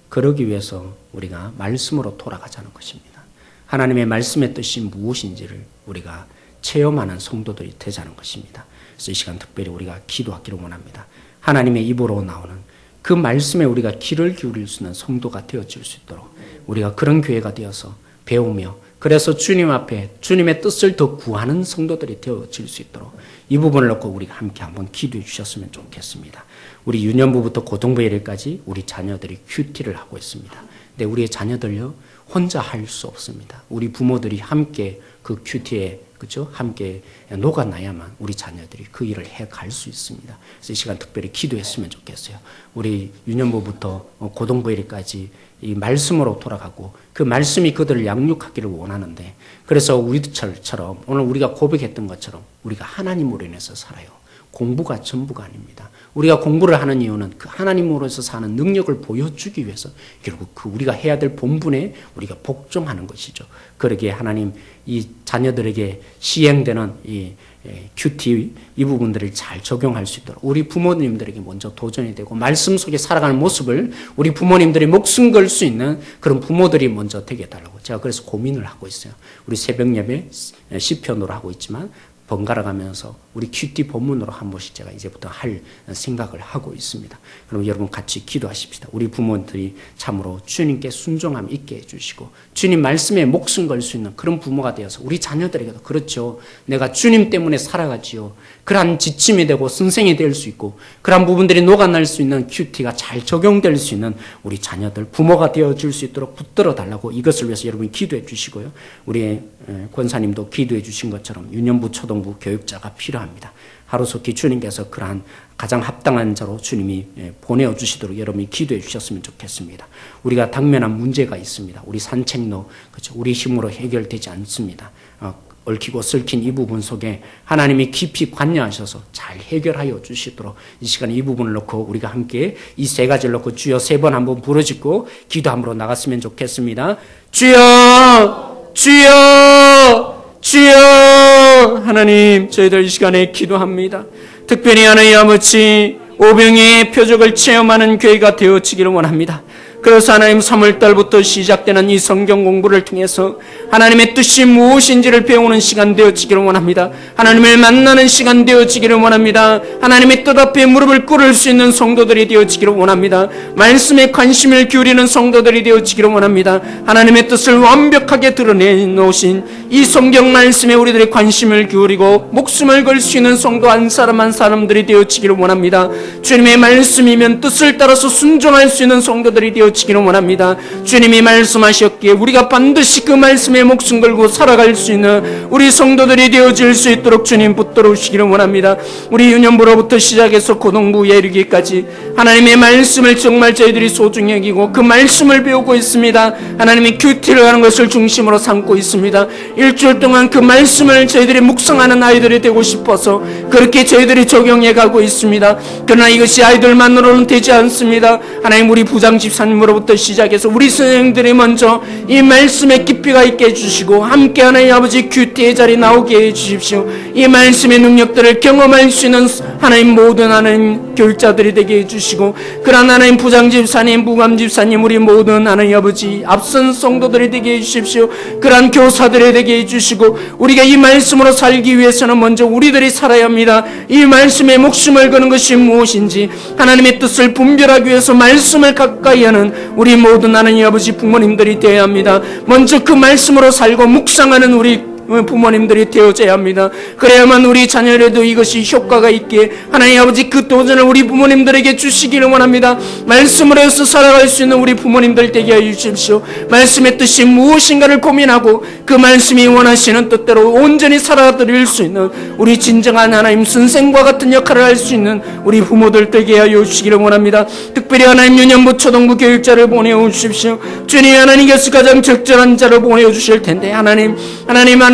그러기 위해서 우리가 말씀으로 돌아가자는 것입니다. 하나님의 말씀의 뜻이 무엇인지를 우리가 체험하는 성도들이 되자는 것입니다. 그래서 이 시간 특별히 우리가 기도하기를 원합니다. 하나님의 입으로 나오는 그 말씀에 우리가 귀를 기울일 수 있는 성도가 되어질 수 있도록 우리가 그런 교회가 되어서 배우며 그래서 주님 앞에 주님의 뜻을 더 구하는 성도들이 되어질 수 있도록 이 부분을 놓고 우리가 함께 한번 기도해 주셨으면 좋겠습니다. 우리 유년부부터 고등부 1일까지 우리 자녀들이 큐티를 하고 있습니다. 근데 우리의 자녀들요 혼자 할 수 없습니다. 우리 부모들이 함께 그 큐티에 그죠? 함께 녹아나야만 우리 자녀들이 그 일을 해갈 수 있습니다. 그래서 이 시간 특별히 기도했으면 좋겠어요. 우리 유년부부터 고등부 1일까지 이 말씀으로 돌아가고 그 말씀이 그들을 양육하기를 원하는데 그래서 우리처럼 오늘 우리가 고백했던 것처럼 우리가 하나님으로 인해서 살아요. 공부가 전부가 아닙니다. 우리가 공부를 하는 이유는 그 하나님으로서 사는 능력을 보여주기 위해서 결국 그 우리가 해야 될 본분에 우리가 복종하는 것이죠. 그러기에 하나님 이 자녀들에게 시행되는 이 큐티 이 부분들을 잘 적용할 수 있도록 우리 부모님들에게 먼저 도전이 되고 말씀 속에 살아가는 모습을 우리 부모님들이 목숨 걸 수 있는 그런 부모들이 먼저 되게 해달라고 제가 그래서 고민을 하고 있어요. 우리 새벽 예배 시편으로 하고 있지만 번갈아 가면서 우리 큐티 본문으로 한 번씩 제가 이제부터 할 생각을 하고 있습니다. 그럼 여러분 같이 기도하십시다. 우리 부모들이 참으로 주님께 순종함 있게 해주시고 주님 말씀에 목숨 걸 수 있는 그런 부모가 되어서 우리 자녀들에게도 그렇죠. 내가 주님 때문에 살아가지요. 그러한 지침이 되고 선생이 될 수 있고 그러한 부분들이 녹아날 수 있는 큐티가 잘 적용될 수 있는 우리 자녀들 부모가 되어줄 수 있도록 붙들어 달라고 이것을 위해서 여러분이 기도해 주시고요. 우리 권사님도 기도해 주신 것처럼 유년부 초등부 교육자가 필요합니다. 하루속히 주님께서 그러한 가장 합당한 자로 주님이 보내주시도록 여러분이 기도해 주셨으면 좋겠습니다. 우리가 당면한 문제가 있습니다. 우리 산책로 그렇죠? 우리 힘으로 해결되지 않습니다. 얽히고 설킨 이 부분 속에 하나님이 깊이 관여하셔서 잘 해결하여 주시도록 이 시간에 이 부분을 놓고 우리가 함께 이 세 가지를 놓고 주여 세 번 한번 부르짖고 기도함으로 나갔으면 좋겠습니다. 주여 주여 주여 하나님 저희들 이 시간에 기도합니다. 특별히 하나님 아버지 오병이의 표적을 체험하는 교회가 되어지기를 원합니다. 그래서 하나님 3월달부터 시작되는 이 성경 공부를 통해서 하나님의 뜻이 무엇인지를 배우는 시간 되어지기를 원합니다. 하나님을 만나는 시간 되어지기를 원합니다. 하나님의 뜻 앞에 무릎을 꿇을 수 있는 성도들이 되어지기를 원합니다. 말씀에 관심을 기울이는 성도들이 되어지기를 원합니다. 하나님의 뜻을 완벽하게 드러내 놓으신 이 성경 말씀에 우리들의 관심을 기울이고 목숨을 걸 수 있는 성도 한 사람 한 사람들이 되어지기를 원합니다. 주님의 말씀이면 뜻을 따라서 순종할 수 있는 성도들이 되어지기를 원합니다. 주님이 말씀하셨기에 우리가 반드시 그 말씀에 목숨 걸고 살아갈 수 있는 우리 성도들이 되어질 수 있도록 주님 붙들어주시기를 원합니다. 우리 유년부로부터 시작해서 고등부에 이르기까지 하나님의 말씀을 정말 저희들이 소중히 여기고 그 말씀을 배우고 있습니다. 하나님이 큐티를 하는 것을 중심으로 삼고 있습니다. 일주일 동안 그 말씀을 저희들이 묵상하는 아이들이 되고 싶어서 그렇게 저희들이 적용해 가고 있습니다. 그러나 이것이 아이들만으로는 되지 않습니다. 하나님 우리 부장 집사님으로부터 시작해서 우리 선생님들이 먼저 이 말씀에 깊이가 있게 해주시고 함께 하나님 아버지 큐티의 자리 나오게 해주십시오. 이 말씀의 능력들을 경험할 수 있는 하나님 모든 하나님 교육자들이 되게 해주시고 그러한 하나님 부장 집사님 부감 집사님 우리 모든 하나님 아버지 앞선 성도들이 되게 해주십시오. 그러한 교사들이 되게 해주시고 우리가 이 말씀으로 살기 위해서는 먼저 우리들이 살아야 합니다. 이 말씀에 목숨을 거는 것이 무엇인지 하나님의 뜻을 분별하기 위해서 말씀을 가까이 하는 우리 모든 하나님 아버지 부모님들이 되어야 합니다. 먼저 그 말씀으로 살고 묵상하는 우리 부모님들이 되어져야 합니다. 그래야만 우리 자녀에도 이것이 효과가 있기에 하나님 아버지 그 도전을 우리 부모님들에게 주시기를 원합니다. 말씀으로 해서 살아갈 수 있는 우리 부모님들 되게 하여 주십시오. 말씀의 뜻이 무엇인가를 고민하고 그 말씀이 원하시는 뜻대로 온전히 살아드릴 수 있는 우리 진정한 하나님 선생과 같은 역할을 할 수 있는 우리 부모들 되게 하여 주시기를 원합니다. 특별히 하나님 유년부 초등부 교육자를 보내어 주십시오. 주님 하나님께서 가장 적절한 자를 보내어 주실 텐데 하나님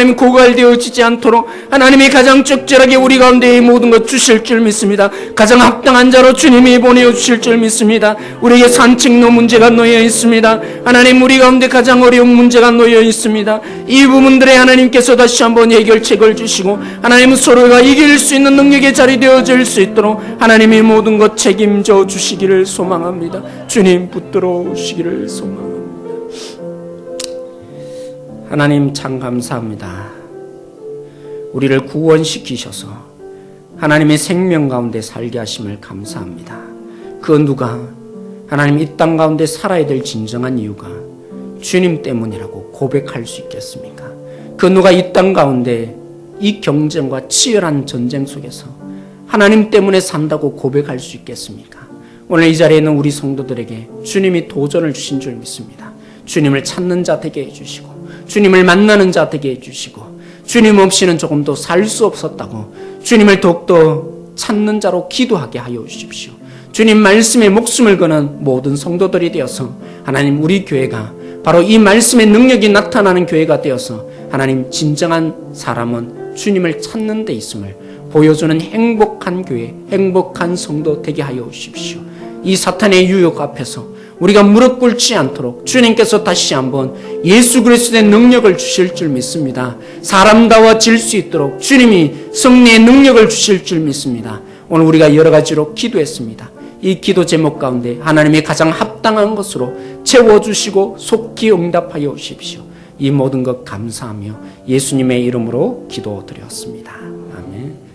고갈되어지지 않도록 하나님이 가장 적절하게 우리 가운데 이 모든 것 주실 줄 믿습니다. 가장 합당한 자로 주님이 보내어 주실 줄 믿습니다. 우리에게 산책로 문제가 놓여 있습니다. 하나님 우리 가운데 가장 어려운 문제가 놓여 있습니다. 이 부분들에 하나님께서 다시 한번 해결책을 주시고 하나님 서로가 이길 수 있는 능력의 자리 되어질 수 있도록 하나님이 모든 것 책임져 주시기를 소망합니다. 주님 붙들어 주시기를 소망합니다. 하나님 참 감사합니다. 우리를 구원시키셔서 하나님의 생명 가운데 살게 하심을 감사합니다. 그 누가 하나님 이 땅 가운데 살아야 될 진정한 이유가 주님 때문이라고 고백할 수 있겠습니까? 그 누가 이 땅 가운데 이 경쟁과 치열한 전쟁 속에서 하나님 때문에 산다고 고백할 수 있겠습니까? 오늘 이 자리에 있는 우리 성도들에게 주님이 도전을 주신 줄 믿습니다. 주님을 찾는 자 되게 해주시고 주님을 만나는 자 되게 해주시고 주님 없이는 조금도 살 수 없었다고 주님을 더욱더 찾는 자로 기도하게 하여 주십시오. 주님 말씀에 목숨을 거는 모든 성도들이 되어서 하나님 우리 교회가 바로 이 말씀의 능력이 나타나는 교회가 되어서 하나님 진정한 사람은 주님을 찾는 데 있음을 보여주는 행복한 교회, 행복한 성도 되게 하여 주십시오. 이 사탄의 유혹 앞에서 우리가 무릎 꿇지 않도록 주님께서 다시 한번 예수 그리스도의 능력을 주실 줄 믿습니다. 사람다워질 수 있도록 주님이 승리의 능력을 주실 줄 믿습니다. 오늘 우리가 여러 가지로 기도했습니다. 이 기도 제목 가운데 하나님이 가장 합당한 것으로 채워주시고 속히 응답하여 주십시오. 이 모든 것 감사하며 예수님의 이름으로 기도드렸습니다. 아멘.